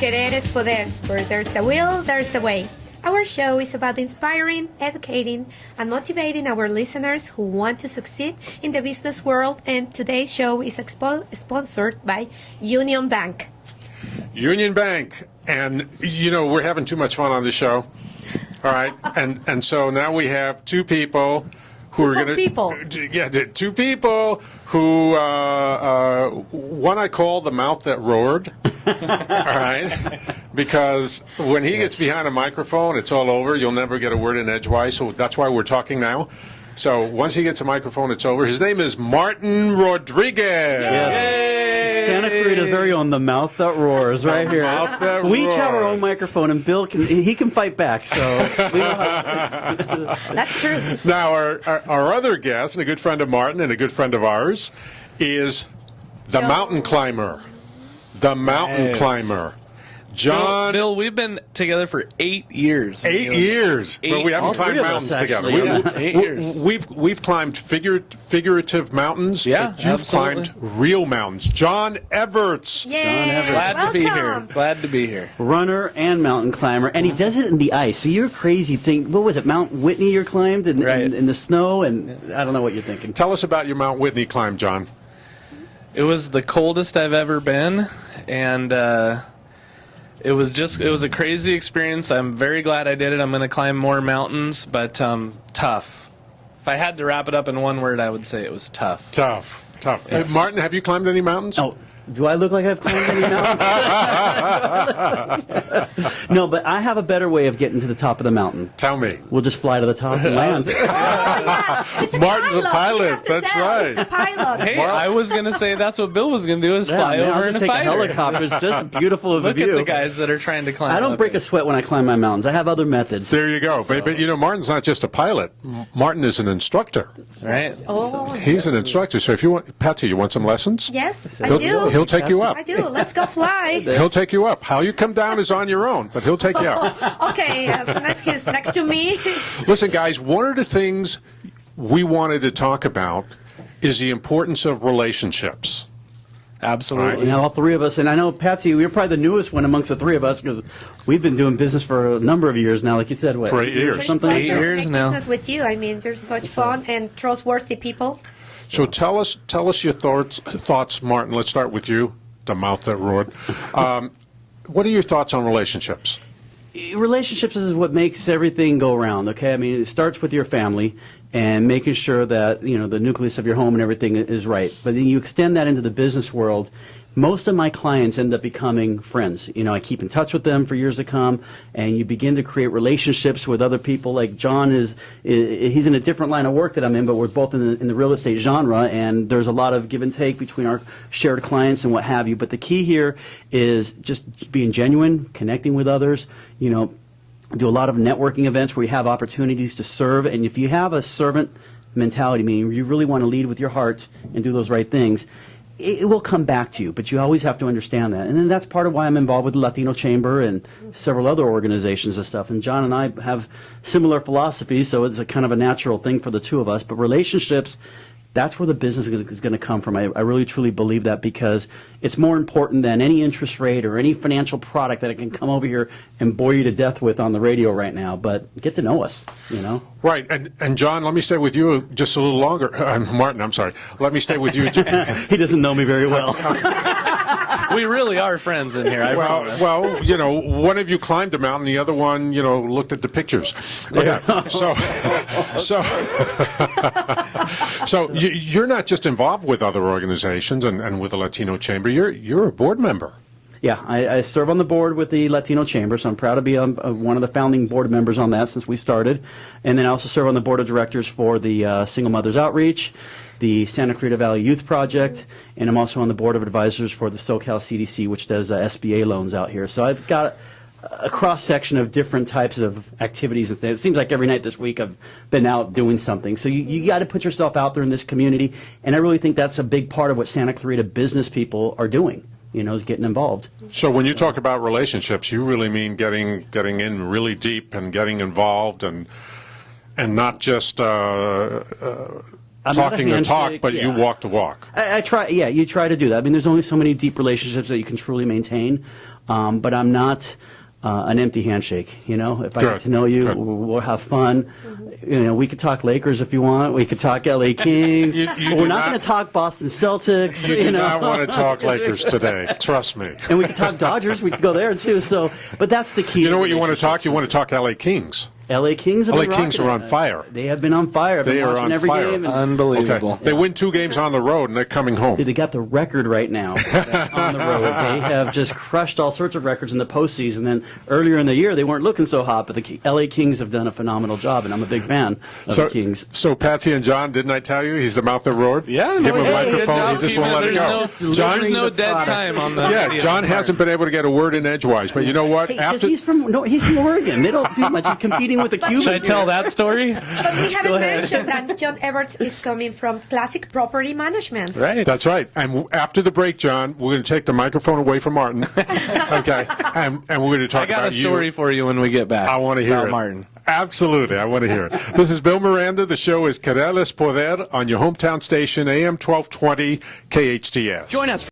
Querer es poder. Where there's a will, there's a way. Our show is about inspiring, educating, and motivating our listeners who want to succeed in the business world. And today's show is sponsored by Union Bank. Union Bank. And, we're having too much fun on the show. All right. And so now we have two people who are going to... Yeah, two people who, one I call the mouth that roared. All right. Because when he gets behind a microphone, it's all over. You'll never get a word in edgewise. So that's why we're talking now. So once he gets a microphone, it's over. His name is Martin Rodriguez. Yes. Santa Clarita's very own, the mouth that roars, right here. We each have our own microphone, and Bill can fight back. So that's true. Now our other guest, and a good friend of Martin and a good friend of ours, is the mountain climber. The mountain climber. John. Bill, we've been together for 8 years. 8 years. But we haven't climbed mountains together. 8 years. We've climbed figurative mountains. Yeah, but you've climbed real mountains. John Evarts. Yay. John Evarts. Glad to be here. Glad to be here. Runner and mountain climber, and he does it in the ice. So you're crazy. What was it, Mount Whitney you climbed in the snow? And I don't know what you're thinking. Tell us about your Mount Whitney climb, John. It was the coldest I've ever been, and it was a crazy experience. I'm very glad I did it. I'm going to climb more mountains, but tough. If I had to wrap it up in one word, I would say it was tough. Tough. Yeah. Martin, have you climbed any mountains? Oh, do I look like I've climbed any mountains? No, but I have a better way of getting to the top of the mountain. Tell me. We'll just fly to the top and land. Martin's a pilot. That's right. It's a pilot. Hey, I was going to say that's what Bill was going to do is fly over in a fighter. Helicopter. It's just beautiful of a view. Look at the guys that are trying to climb. I don't break a sweat when I climb my mountains. I have other methods. There you go. So. But Martin's not just a pilot. Martin is an instructor. Right. Oh. He's an instructor. So if you want, Patsy, you want some lessons? Yes, I do. He'll take you up. I do. Let's go fly. He'll take you up. How you come down is on your own, but he'll take you up. Okay, as soon as he's next to me. Listen, guys, one of the things we wanted to talk about is the importance of relationships. Absolutely. All three of us, and I know, Patsy, you're probably the newest one amongst the three of us because we've been doing business for a number of years now, like you said. What, for 8 years. Something 8 years now. Business with you. I mean, you're such fun and trustworthy people. So tell us your thoughts, Martin. Let's start with you, the mouth that roared. What are your thoughts on relationships? Relationships is what makes everything go around, okay? I mean, it starts with your family and making sure that, the nucleus of your home and everything is right. But then you extend that into the business world. Most of my clients end up becoming friends. I keep in touch with them for years to come, and you begin to create relationships with other people. Like John he's in a different line of work that I'm in, but we're both in the real estate genre, and there's a lot of give and take between our shared clients and what have you. But the key here is just being genuine, connecting with others, do a lot of networking events where you have opportunities to serve, and if you have a servant mentality, meaning you really want to lead with your heart and do those right things, it will come back to you, but you always have to understand that. And then that's part of why I'm involved with the Latino Chamber and several other organizations and stuff. And John and I have similar philosophies, so it's a kind of a natural thing for the two of us. But relationships, that's where the business is going to come from. I really, truly believe that because it's more important than any interest rate or any financial product that I can come over here and bore you to death with on the radio right now. But get to know us, Right. And John, let me stay with you just a little longer. Martin, I'm sorry. Let me stay with you. He doesn't know me very well. We really are friends in here, I promise. Well, one of you climbed a mountain, the other one, looked at the pictures. Okay. So you're not just involved with other organizations and with the Latino Chamber. You're a board member. Yeah, I serve on the board with the Latino Chamber, so I'm proud to be one of the founding board members on that since we started. And then I also serve on the board of directors for the Single Mothers Outreach, the Santa Clarita Valley Youth Project, and I'm also on the board of advisors for the SoCal CDC, which does SBA loans out here. So I've got a cross-section of different types of activities and things. It seems like every night this week I've been out doing something. So you got to put yourself out there in this community, and I really think that's a big part of what Santa Clarita business people are doing. Is getting involved. So when you talk about relationships, you really mean getting in really deep and getting involved and not just I'm not a talking the talk, handshake, but you yeah. walk the walk. I try, yeah, you try to do that. I mean, there's only so many deep relationships that you can truly maintain, but I'm not an empty handshake, you know? If I Good. get to know you, Good. we'll have fun. You know, we could talk Lakers if you want. We could talk LA Kings. You But do we're not not- going to talk Boston Celtics. You do know? not want to talk Lakers today. Trust me. And we could talk Dodgers. We could go there, too. So, but that's the key. You know what you want to talk? You want to talk LA Kings. LA Kings have LA been Kings rocking are it. on fire. They have been on fire. I've been They are watching on every fire. game. And Unbelievable. They win 2 games on the road, and they're coming home. They got the record right now on the road. They have just crushed all sorts of records in the postseason. And earlier in the year, they weren't looking so hot, but the LA Kings have done a phenomenal job, and I'm a big fan of the Kings. So Patsy and John, didn't I tell you he's the mouth that roared? Yeah, Give him a good microphone. job, He just Keeman. won't let it go. There's no dead time on the Yeah, John hasn't been able to get a word in edgewise, but you know what? Hey, 'cause he's from Oregon. They don't do much. He's competing with the Cubans. Should I tell that story? But we haven't Go ahead. mentioned that John Evarts is coming from Classic Property Management. Right. That's right. And after the break, John, we're going to take the microphone away from Martin. Okay. And we're going to talk I got about a story you. for you when we get back. I want to hear about it. Martin. Absolutely. I want to hear it. This is Bill Miranda. The show is Querer es Poder on your hometown station, AM 1220 KHTS. Join us.